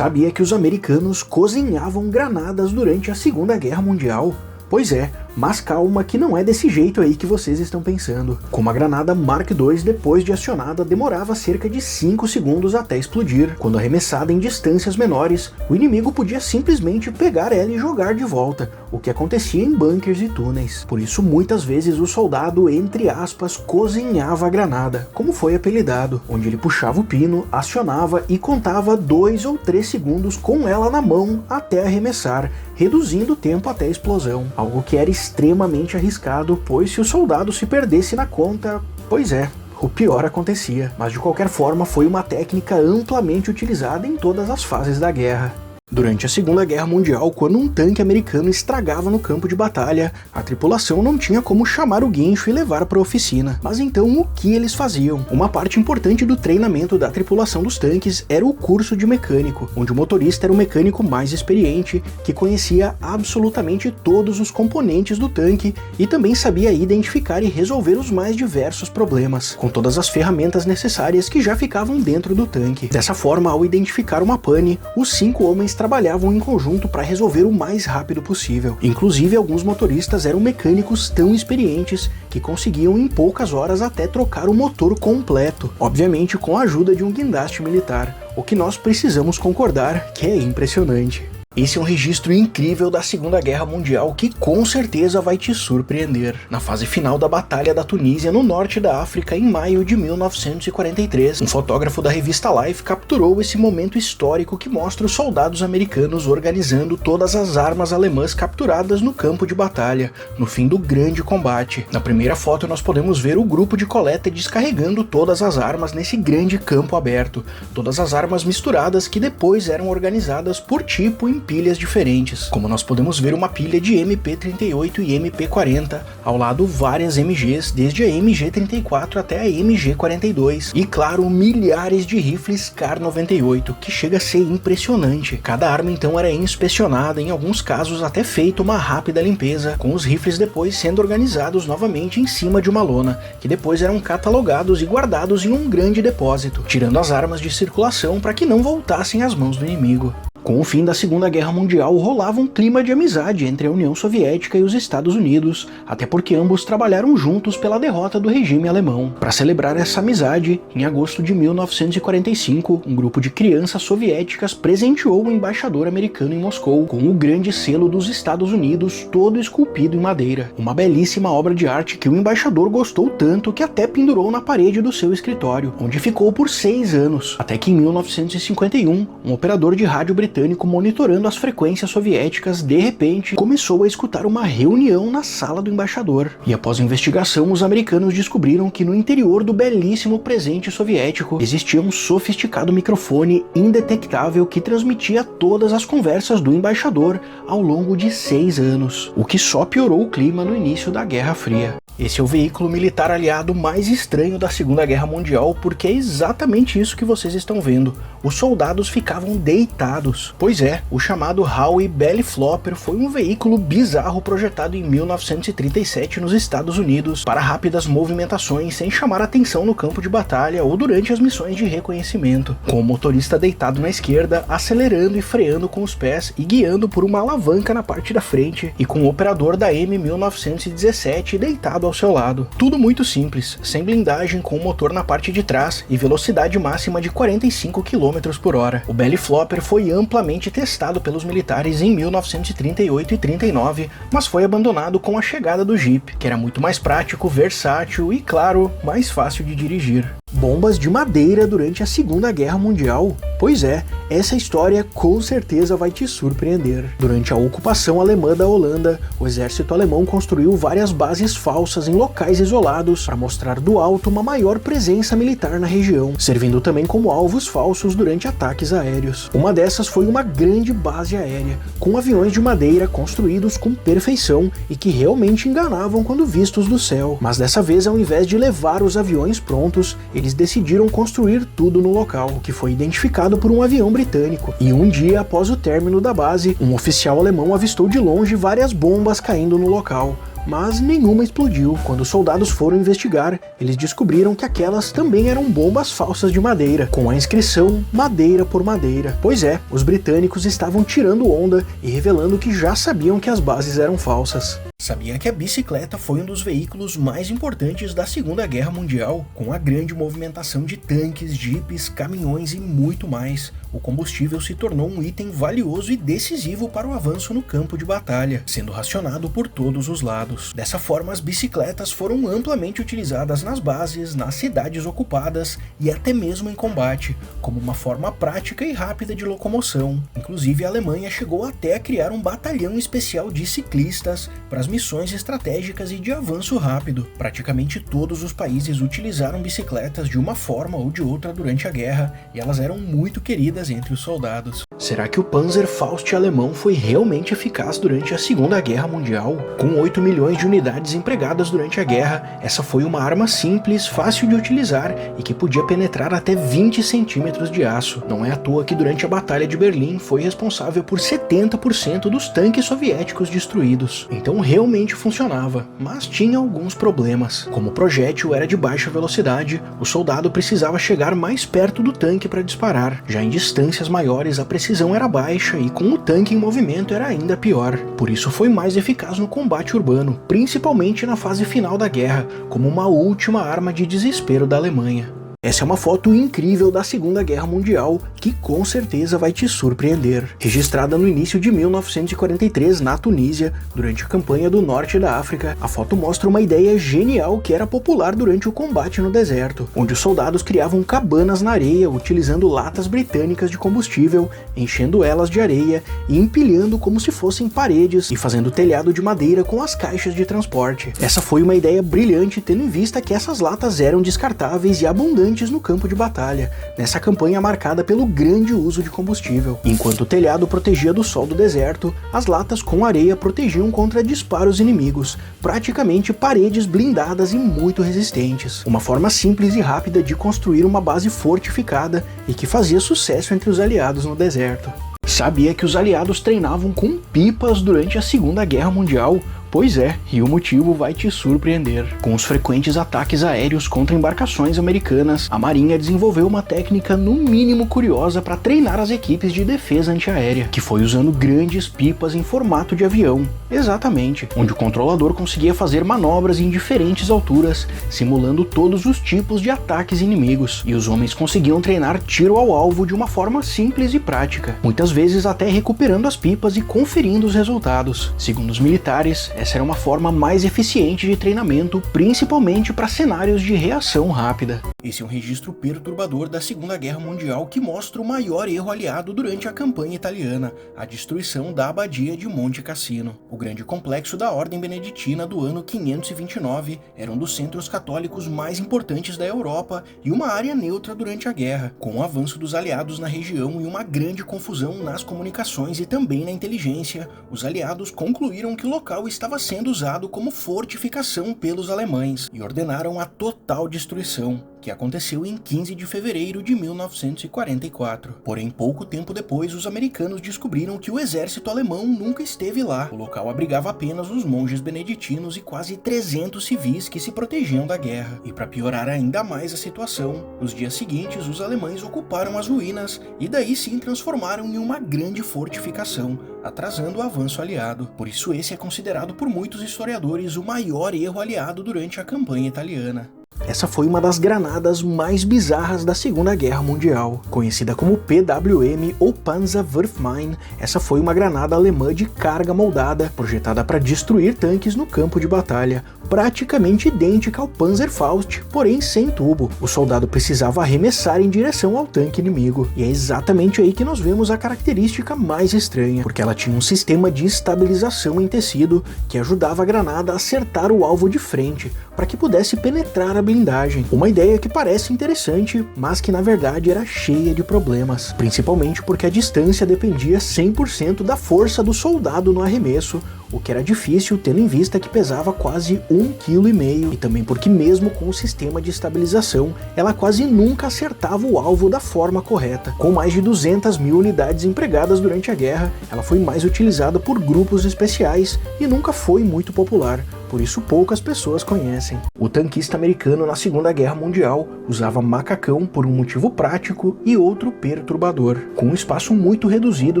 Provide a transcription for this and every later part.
Sabia que os americanos cozinhavam granadas durante a Segunda Guerra Mundial? Pois é, mas calma que não é desse jeito aí que vocês estão pensando. Como a granada Mark II, depois de acionada, demorava cerca de 5 segundos até explodir. Quando arremessada em distâncias menores, o inimigo podia simplesmente pegar ela e jogar de volta, o que acontecia em bunkers e túneis. Por isso, muitas vezes o soldado, entre aspas, cozinhava a granada, como foi apelidado, onde ele puxava o pino, acionava e contava 2 ou 3 segundos com ela na mão até arremessar, reduzindo o tempo até a explosão. Algo que era extremamente arriscado, pois se o soldado se perdesse na conta, pois é, o pior acontecia. Mas de qualquer forma foi uma técnica amplamente utilizada em todas as fases da guerra. Durante a Segunda Guerra Mundial, quando um tanque americano estragava no campo de batalha, a tripulação não tinha como chamar o guincho e levar para a oficina. Mas então o que eles faziam? Uma parte importante do treinamento da tripulação dos tanques era o curso de mecânico, onde o motorista era o mecânico mais experiente, que conhecia absolutamente todos os componentes do tanque e também sabia identificar e resolver os mais diversos problemas, com todas as ferramentas necessárias que já ficavam dentro do tanque. Dessa forma, ao identificar uma pane, os 5 homens trabalhavam em conjunto para resolver o mais rápido possível. Inclusive, alguns motoristas eram mecânicos tão experientes que conseguiam em poucas horas até trocar o motor completo, obviamente com a ajuda de um guindaste militar, o que nós precisamos concordar que é impressionante. Esse é um registro incrível da Segunda Guerra Mundial que com certeza vai te surpreender. Na fase final da Batalha da Tunísia, no norte da África, em maio de 1943, um fotógrafo da revista Life capturou esse momento histórico que mostra os soldados americanos organizando todas as armas alemãs capturadas no campo de batalha, no fim do grande combate. Na primeira foto nós podemos ver o grupo de coleta descarregando todas as armas nesse grande campo aberto, todas as armas misturadas que depois eram organizadas por tipo em pilhas diferentes. Como nós podemos ver, uma pilha de MP38 e MP40, ao lado várias MGs, desde a MG34 até a MG42, e claro, milhares de rifles Kar-98, que chega a ser impressionante. Cada arma então era inspecionada, em alguns casos até feita uma rápida limpeza, com os rifles depois sendo organizados novamente em cima de uma lona, que depois eram catalogados e guardados em um grande depósito, tirando as armas de circulação para que não voltassem às mãos do inimigo. Com o fim da Segunda Guerra Mundial, rolava um clima de amizade entre a União Soviética e os Estados Unidos, até porque ambos trabalharam juntos pela derrota do regime alemão. Para celebrar essa amizade, em agosto de 1945, um grupo de crianças soviéticas presenteou o embaixador americano em Moscou com o grande selo dos Estados Unidos, todo esculpido em madeira. Uma belíssima obra de arte que o embaixador gostou tanto que até pendurou na parede do seu escritório, onde ficou por 6 anos, até que em 1951, um operador de rádio britânico monitorando as frequências soviéticas, de repente, começou a escutar uma reunião na sala do embaixador. E após a investigação, os americanos descobriram que no interior do belíssimo presente soviético existia um sofisticado microfone indetectável que transmitia todas as conversas do embaixador ao longo de 6 anos, o que só piorou o clima no início da Guerra Fria. Esse é o veículo militar aliado mais estranho da Segunda Guerra Mundial, porque é exatamente isso que vocês estão vendo. Os soldados ficavam deitados. Pois é, o chamado Howie Belly Flopper foi um veículo bizarro projetado em 1937 nos Estados Unidos para rápidas movimentações sem chamar atenção no campo de batalha ou durante as missões de reconhecimento, com o motorista deitado na esquerda, acelerando e freando com os pés e guiando por uma alavanca na parte da frente, e com o operador da M1917 deitado ao seu lado. Tudo muito simples, sem blindagem, com o motor na parte de trás e velocidade máxima de 45 km por hora. O Belly Flopper foi amplamente testado pelos militares em 1938 e 39, mas foi abandonado com a chegada do Jeep, que era muito mais prático, versátil e, claro, mais fácil de dirigir. Bombas de madeira durante a Segunda Guerra Mundial? Pois é, essa história com certeza vai te surpreender. Durante a ocupação alemã da Holanda, o exército alemão construiu várias bases falsas em locais isolados para mostrar do alto uma maior presença militar na região, servindo também como alvos falsos durante ataques aéreos. Uma dessas foi uma grande base aérea, com aviões de madeira construídos com perfeição e que realmente enganavam quando vistos do céu. Mas dessa vez, ao invés de levar os aviões prontos, eles decidiram construir tudo no local, que foi identificado por um avião britânico. E um dia após o término da base, um oficial alemão avistou de longe várias bombas caindo no local, mas nenhuma explodiu. Quando os soldados foram investigar, eles descobriram que aquelas também eram bombas falsas de madeira, com a inscrição madeira por madeira. Pois é, os britânicos estavam tirando onda e revelando que já sabiam que as bases eram falsas. Sabia que a bicicleta foi um dos veículos mais importantes da Segunda Guerra Mundial? Com a grande movimentação de tanques, jipes, caminhões e muito mais, o combustível se tornou um item valioso e decisivo para o avanço no campo de batalha, sendo racionado por todos os lados. Dessa forma, as bicicletas foram amplamente utilizadas nas bases, nas cidades ocupadas e até mesmo em combate, como uma forma prática e rápida de locomoção. Inclusive, a Alemanha chegou até a criar um batalhão especial de ciclistas para as missões estratégicas e de avanço rápido. Praticamente todos os países utilizaram bicicletas de uma forma ou de outra durante a guerra, e elas eram muito queridas entre os soldados. Será que o Panzerfaust alemão foi realmente eficaz durante a Segunda Guerra Mundial? Com 8 milhões de unidades empregadas durante a guerra, essa foi uma arma simples, fácil de utilizar e que podia penetrar até 20 centímetros de aço. Não é à toa que durante a Batalha de Berlim foi responsável por 70% dos tanques soviéticos destruídos. Então realmente funcionava, mas tinha alguns problemas. Como o projétil era de baixa velocidade, o soldado precisava chegar mais perto do tanque para disparar. Já em distâncias maiores, a precisão era baixa e com o tanque em movimento era ainda pior. Por isso foi mais eficaz no combate urbano, principalmente na fase final da guerra, como uma última arma de desespero da Alemanha. Essa é uma foto incrível da Segunda Guerra Mundial que com certeza vai te surpreender. Registrada no início de 1943 na Tunísia, durante a campanha do norte da África, a foto mostra uma ideia genial que era popular durante o combate no deserto, onde os soldados criavam cabanas na areia utilizando latas britânicas de combustível, enchendo elas de areia e empilhando como se fossem paredes e fazendo telhado de madeira com as caixas de transporte. Essa foi uma ideia brilhante, tendo em vista que essas latas eram descartáveis e abundantes no campo de batalha, nessa campanha marcada pelo grande uso de combustível. Enquanto o telhado protegia do sol do deserto, as latas com areia protegiam contra disparos inimigos, praticamente paredes blindadas e muito resistentes. Uma forma simples e rápida de construir uma base fortificada e que fazia sucesso entre os aliados no deserto. Sabia que os aliados treinavam com pipas durante a Segunda Guerra Mundial? Pois é, e o motivo vai te surpreender. Com os frequentes ataques aéreos contra embarcações americanas, a Marinha desenvolveu uma técnica no mínimo curiosa para treinar as equipes de defesa antiaérea, que foi usando grandes pipas em formato de avião. Exatamente, onde o controlador conseguia fazer manobras em diferentes alturas, simulando todos os tipos de ataques inimigos, e os homens conseguiam treinar tiro ao alvo de uma forma simples e prática, muitas vezes até recuperando as pipas e conferindo os resultados. Segundo os militares, essa era uma forma mais eficiente de treinamento, principalmente para cenários de reação rápida. Esse é um registro perturbador da Segunda Guerra Mundial que mostra o maior erro aliado durante a campanha italiana, a destruição da abadia de Monte Cassino. O grande complexo da Ordem Beneditina do ano 529 era um dos centros católicos mais importantes da Europa e uma área neutra durante a guerra. Com o avanço dos aliados na região e uma grande confusão nas comunicações e também na inteligência, os aliados concluíram que o local estava sendo usado como fortificação pelos alemães e ordenaram a total destruição, que aconteceu em 15 de fevereiro de 1944. Porém, pouco tempo depois, os americanos descobriram que o exército alemão nunca esteve lá. O local abrigava apenas os monges beneditinos e quase 300 civis que se protegiam da guerra. E para piorar ainda mais a situação, nos dias seguintes, os alemães ocuparam as ruínas e daí sim transformaram em uma grande fortificação, atrasando o avanço aliado. Por isso esse é considerado por muitos historiadores o maior erro aliado durante a campanha italiana. Essa foi uma das granadas mais bizarras da Segunda Guerra Mundial. Conhecida como PWM ou Panzerwurfmine, essa foi uma granada alemã de carga moldada, projetada para destruir tanques no campo de batalha, praticamente idêntica ao Panzerfaust, porém sem tubo. O soldado precisava arremessar em direção ao tanque inimigo, e é exatamente aí que nós vemos a característica mais estranha, porque ela tinha um sistema de estabilização em tecido que ajudava a granada a acertar o alvo de frente, para que pudesse penetrar a blindagem. Uma ideia que parece interessante, mas que na verdade era cheia de problemas, principalmente porque a distância dependia 100% da força do soldado no arremesso, o que era difícil tendo em vista que pesava quase 1,5 kg, e também porque mesmo com o sistema de estabilização, ela quase nunca acertava o alvo da forma correta. Com mais de 200 mil unidades empregadas durante a guerra, ela foi mais utilizada por grupos especiais e nunca foi muito popular, por isso poucas pessoas conhecem. O tanquista americano na Segunda Guerra Mundial usava macacão por um motivo prático e outro perturbador. Com um espaço muito reduzido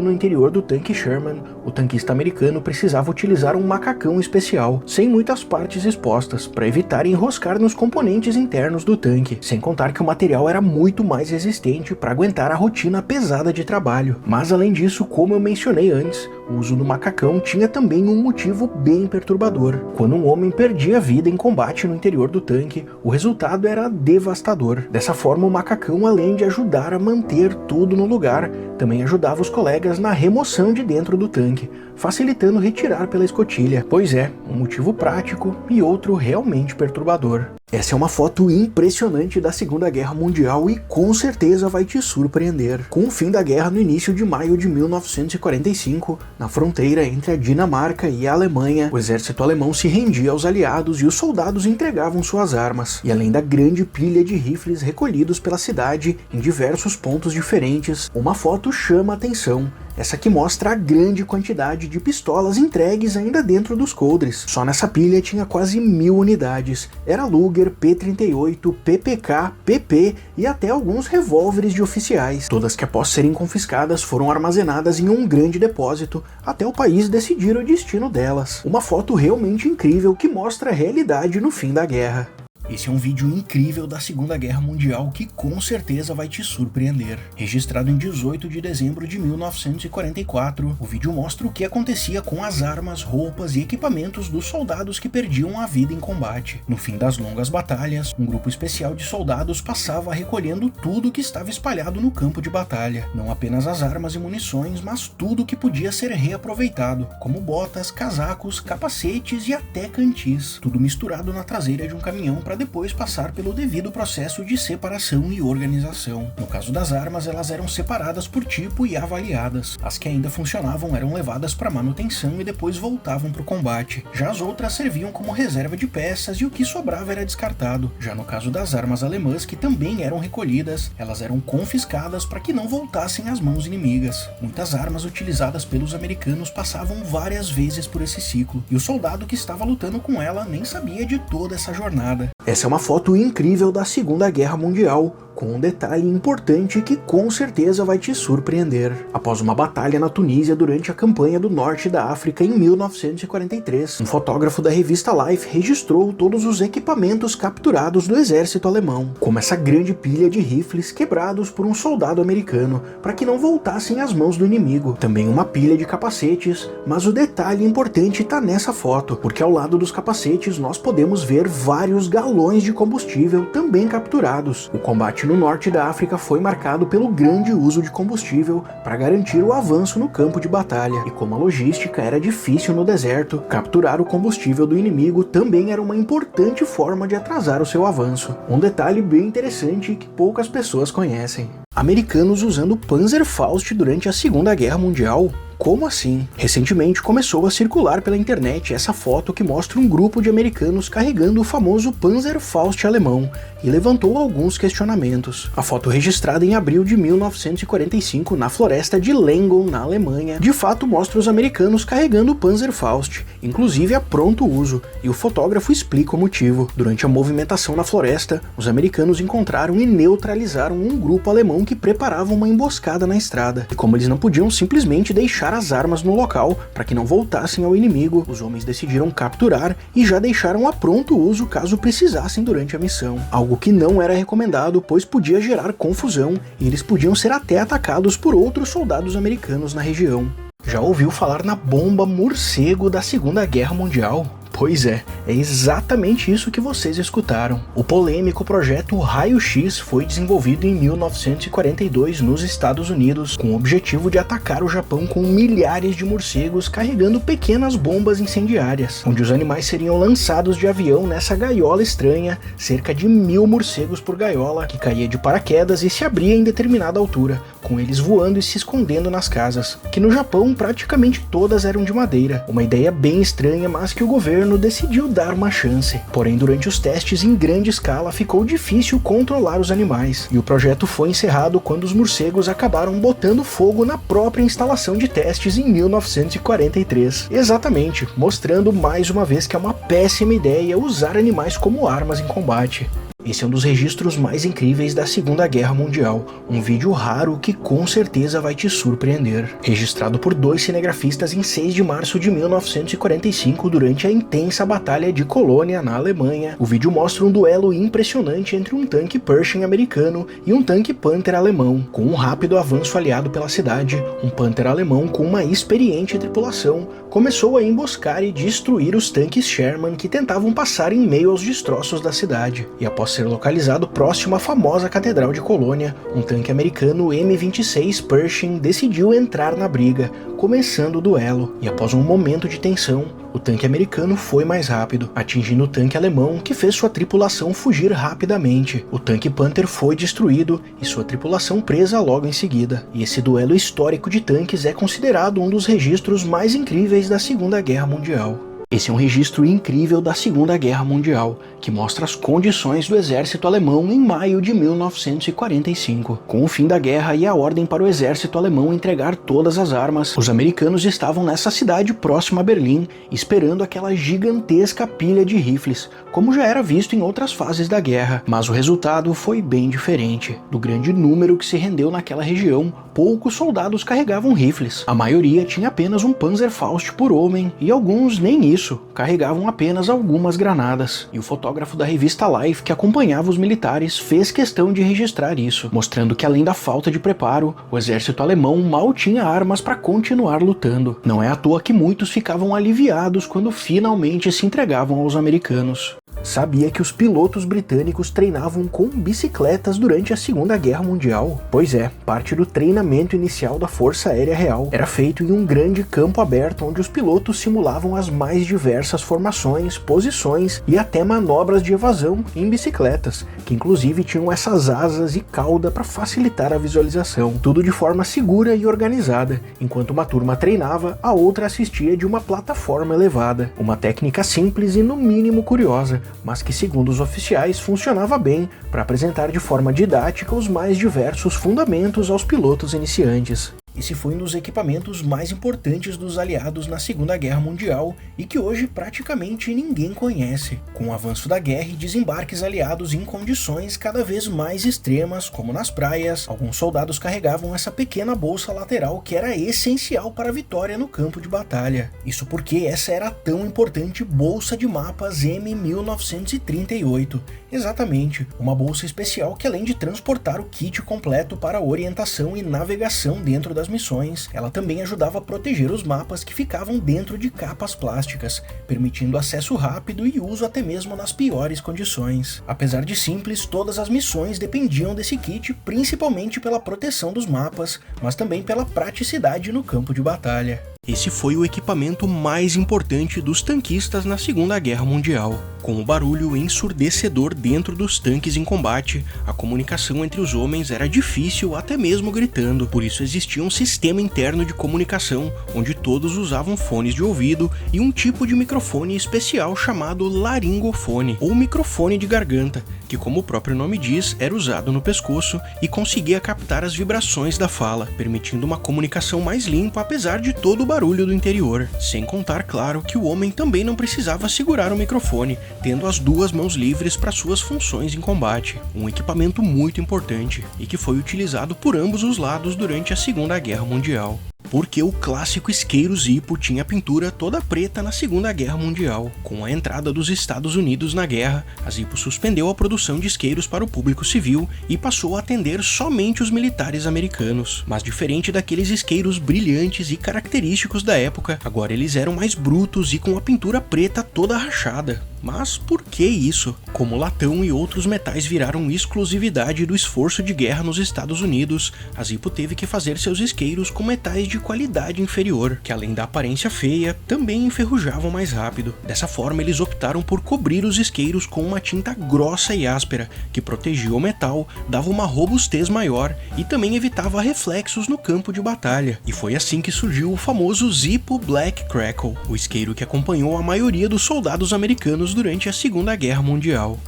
no interior do tanque Sherman, o tanquista americano precisava utilizar um macacão especial, sem muitas partes expostas, para evitar enroscar nos componentes internos do tanque, sem contar que o material era muito mais resistente para aguentar a rotina pesada de trabalho. Mas além disso, como eu mencionei antes, o uso do macacão tinha também um motivo bem perturbador. Quando um homem perdia a vida em combate no interior do tanque, o resultado era devastador. Dessa forma, o macacão, além de ajudar a manter tudo no lugar, também ajudava os colegas na remoção de dentro do tanque, facilitando retirar pela escotilha. Pois é, um motivo prático e outro realmente perturbador. Essa é uma foto impressionante da Segunda Guerra Mundial e com certeza vai te surpreender. Com o fim da guerra no início de maio de 1945, na fronteira entre a Dinamarca e a Alemanha, o exército alemão se rendia aos aliados e os soldados entregavam suas armas. E além da grande pilha de rifles recolhidos pela cidade em diversos pontos diferentes, uma foto chama a atenção. Essa que mostra a grande quantidade de pistolas entregues ainda dentro dos coldres. Só nessa pilha tinha quase 1000 unidades. Era Luger, P-38, PPK, PP e até alguns revólveres de oficiais. Todas que após serem confiscadas foram armazenadas em um grande depósito até o país decidir o destino delas. Uma foto realmente incrível que mostra a realidade no fim da guerra. Esse é um vídeo incrível da Segunda Guerra Mundial que com certeza vai te surpreender. Registrado em 18 de dezembro de 1944, o vídeo mostra o que acontecia com as armas, roupas e equipamentos dos soldados que perdiam a vida em combate. No fim das longas batalhas, um grupo especial de soldados passava recolhendo tudo que estava espalhado no campo de batalha. Não apenas as armas e munições, mas tudo que podia ser reaproveitado, como botas, casacos, capacetes e até cantis. Tudo misturado na traseira de um caminhão para depois passar pelo devido processo de separação e organização. No caso das armas, elas eram separadas por tipo e avaliadas. As que ainda funcionavam eram levadas para manutenção e depois voltavam para o combate. Já as outras serviam como reserva de peças e o que sobrava era descartado. Já no caso das armas alemãs, que também eram recolhidas, elas eram confiscadas para que não voltassem às mãos inimigas. Muitas armas utilizadas pelos americanos passavam várias vezes por esse ciclo, e o soldado que estava lutando com ela nem sabia de toda essa jornada. Essa é uma foto incrível da Segunda Guerra Mundial, com um detalhe importante que com certeza vai te surpreender. Após uma batalha na Tunísia durante a campanha do norte da África em 1943, um fotógrafo da revista Life registrou todos os equipamentos capturados do exército alemão, como essa grande pilha de rifles quebrados por um soldado americano, para que não voltassem às mãos do inimigo. Também uma pilha de capacetes, mas o detalhe importante está nessa foto, porque ao lado dos capacetes nós podemos ver vários galões de combustível também capturados. O combate no norte da África foi marcado pelo grande uso de combustível para garantir o avanço no campo de batalha, e como a logística era difícil no deserto, capturar o combustível do inimigo também era uma importante forma de atrasar o seu avanço. Um detalhe bem interessante que poucas pessoas conhecem. Americanos usando Panzerfaust durante a Segunda Guerra Mundial? Como assim? Recentemente começou a circular pela internet essa foto que mostra um grupo de americanos carregando o famoso Panzerfaust alemão e levantou alguns questionamentos. A foto registrada em abril de 1945 na floresta de Lengon, na Alemanha, de fato mostra os americanos carregando o Panzerfaust, inclusive a pronto uso, e o fotógrafo explica o motivo. Durante a movimentação na floresta, os americanos encontraram e neutralizaram um grupo alemão que preparava uma emboscada na estrada, e como eles não podiam simplesmente deixar as armas no local para que não voltassem ao inimigo, os homens decidiram capturar e já deixaram a pronto uso caso precisassem durante a missão. Algo que não era recomendado, pois podia gerar confusão e eles podiam ser até atacados por outros soldados americanos na região. Já ouviu falar na bomba morcego da Segunda Guerra Mundial? Pois é exatamente isso que vocês escutaram. O polêmico projeto Raio-X foi desenvolvido em 1942 nos Estados Unidos, com o objetivo de atacar o Japão com milhares de morcegos carregando pequenas bombas incendiárias, onde os animais seriam lançados de avião nessa gaiola estranha, cerca de 1000 morcegos por gaiola, que caía de paraquedas e se abria em determinada altura, com eles voando e se escondendo nas casas, que no Japão praticamente todas eram de madeira. Uma ideia bem estranha, mas que o governo decidiu dar uma chance. Porém, durante os testes em grande escala ficou difícil controlar os animais, e o projeto foi encerrado quando os morcegos acabaram botando fogo na própria instalação de testes em 1943. Exatamente, mostrando mais uma vez que é uma péssima ideia usar animais como armas em combate. Esse é um dos registros mais incríveis da Segunda Guerra Mundial, um vídeo raro que com certeza vai te surpreender. Registrado por 2 cinegrafistas em 6 de março de 1945 durante a intensa Batalha de Colônia na Alemanha, o vídeo mostra um duelo impressionante entre um tanque Pershing americano e um tanque Panther alemão. Com um rápido avanço aliado pela cidade, um Panther alemão com uma experiente tripulação começou a emboscar e destruir os tanques Sherman que tentavam passar em meio aos destroços da cidade. E após ser localizado próximo à famosa Catedral de Colônia, um tanque americano M26 Pershing decidiu entrar na briga, começando o duelo. E após um momento de tensão, o tanque americano foi mais rápido, atingindo o tanque alemão, que fez sua tripulação fugir rapidamente. O tanque Panther foi destruído e sua tripulação presa logo em seguida. E esse duelo histórico de tanques é considerado um dos registros mais incríveis da Segunda Guerra Mundial. Esse é um registro incrível da Segunda Guerra Mundial, que mostra as condições do exército alemão em maio de 1945. Com o fim da guerra e a ordem para o exército alemão entregar todas as armas, os americanos estavam nessa cidade próxima a Berlim, esperando aquela gigantesca pilha de rifles, como já era visto em outras fases da guerra. Mas o resultado foi bem diferente. Do grande número que se rendeu naquela região, poucos soldados carregavam rifles. A maioria tinha apenas um Panzerfaust por homem, e alguns nem isso, carregavam apenas algumas granadas. E o fotógrafo da revista Life que acompanhava os militares fez questão de registrar isso, mostrando que além da falta de preparo, o exército alemão mal tinha armas para continuar lutando. Não é à toa que muitos ficavam aliviados quando finalmente se entregavam aos americanos. Sabia que os pilotos britânicos treinavam com bicicletas durante a Segunda Guerra Mundial? Pois é, parte do treinamento inicial da Força Aérea Real era feito em um grande campo aberto onde os pilotos simulavam as mais diversas formações, posições e até manobras de evasão em bicicletas, que inclusive tinham essas asas e cauda para facilitar a visualização. Tudo de forma segura e organizada. Enquanto uma turma treinava, a outra assistia de uma plataforma elevada. Uma técnica simples e no mínimo curiosa, mas que, segundo os oficiais, funcionava bem para apresentar de forma didática os mais diversos fundamentos aos pilotos iniciantes. Esse foi um dos equipamentos mais importantes dos aliados na Segunda Guerra Mundial e que hoje praticamente ninguém conhece. Com o avanço da guerra e desembarques aliados em condições cada vez mais extremas, como nas praias, alguns soldados carregavam essa pequena bolsa lateral que era essencial para a vitória no campo de batalha. Isso porque essa era a tão importante bolsa de mapas M1938. Exatamente, uma bolsa especial que, além de transportar o kit completo para orientação e navegação dentro das missões, ela também ajudava a proteger os mapas que ficavam dentro de capas plásticas, permitindo acesso rápido e uso até mesmo nas piores condições. Apesar de simples, todas as missões dependiam desse kit, principalmente pela proteção dos mapas, mas também pela praticidade no campo de batalha. Esse foi o equipamento mais importante dos tanquistas na Segunda Guerra Mundial. Com o barulho ensurdecedor dentro dos tanques em combate, a comunicação entre os homens era difícil até mesmo gritando, por isso existia um sistema interno de comunicação, onde todos usavam fones de ouvido e um tipo de microfone especial chamado laringofone, ou microfone de garganta, que, como o próprio nome diz, era usado no pescoço e conseguia captar as vibrações da fala, permitindo uma comunicação mais limpa apesar de todo o barulho do interior. Sem contar, claro, que o homem também não precisava segurar o microfone, tendo as duas mãos livres para suas funções em combate. Um equipamento muito importante e que foi utilizado por ambos os lados durante a Segunda Guerra Mundial. porque o clássico isqueiro Zippo tinha pintura toda preta na Segunda Guerra Mundial. Com a entrada dos Estados Unidos na guerra, a Zippo suspendeu a produção de isqueiros para o público civil e passou a atender somente os militares americanos. Mas diferente daqueles isqueiros brilhantes e característicos da época, agora eles eram mais brutos e com a pintura preta toda rachada. Mas por que isso? Como o latão e outros metais viraram exclusividade do esforço de guerra nos Estados Unidos, a Zippo teve que fazer seus isqueiros com metais de qualidade inferior, que além da aparência feia, também enferrujavam mais rápido. Dessa forma, eles optaram por cobrir os isqueiros com uma tinta grossa e áspera, que protegia o metal, dava uma robustez maior e também evitava reflexos no campo de batalha. E foi assim que surgiu o famoso Zippo Black Crackle, o isqueiro que acompanhou a maioria dos soldados americanos durante a Segunda Guerra Mundial.